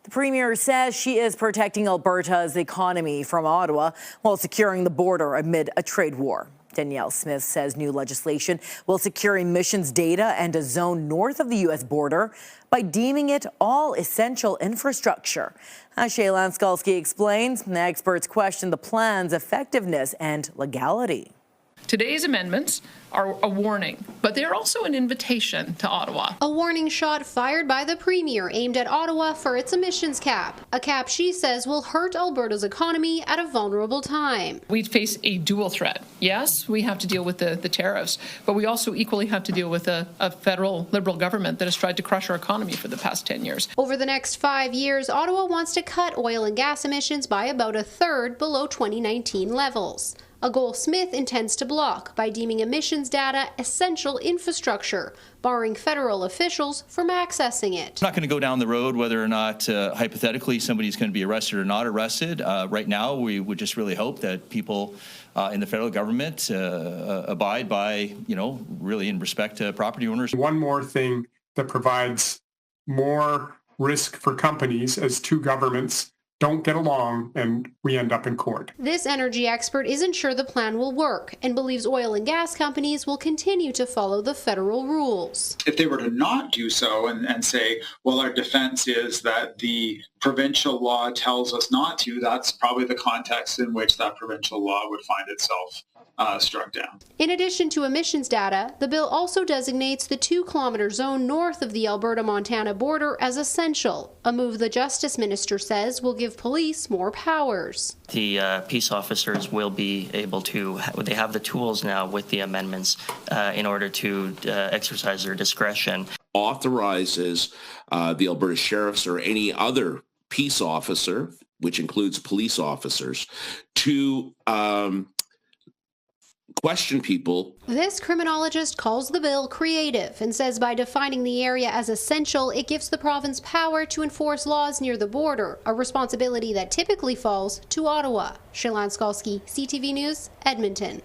The Premier says she is protecting Alberta's economy from Ottawa while securing the border amid a trade war. Danielle Smith says new legislation will secure emissions data and a zone north of the U.S. border by deeming it all essential infrastructure. As Chelan Skulski explains, experts question the plan's effectiveness and legality. Today's amendments are a warning, but they're also an invitation to Ottawa. A warning shot fired by the Premier aimed at Ottawa for its emissions cap, a cap she says will hurt Alberta's economy at a vulnerable time. We face a dual threat. Yes, we have to deal with the tariffs, but we also equally have to deal with a federal Liberal government that has tried to crush our economy for the past 10 years. Over the next 5 years, Ottawa wants to cut oil and gas emissions by about a third below 2019 levels. A goal Smith intends to block by deeming emissions data essential infrastructure, barring federal officials from accessing it. I'm not going to go down the road whether or not, hypothetically, somebody's going to be arrested or not arrested. Right now, we would just really hope that people in the federal government abide by, really in respect to property owners. One more thing that provides more risk for companies as two governments don't get along and we end up in court. This energy expert isn't sure the plan will work and believes oil and gas companies will continue to follow the federal rules. If they were to not do so and say, well, our defense is that the provincial law tells us not to, that's probably the context in which that provincial law would find itself struck down. In addition to emissions data, the bill also designates the 2-kilometer zone north of the Alberta-Montana border as essential, a move the Justice Minister says will give police more powers. The peace officers will be able to, they have the tools now with the amendments in order to exercise their discretion. Authorizes the Alberta sheriffs or any other peace officer, which includes police officers, to question people. This criminologist calls the bill creative and says by defining the area as essential, it gives the province power to enforce laws near the border, a responsibility that typically falls to Ottawa. Chelan Skulski, CTV News, Edmonton.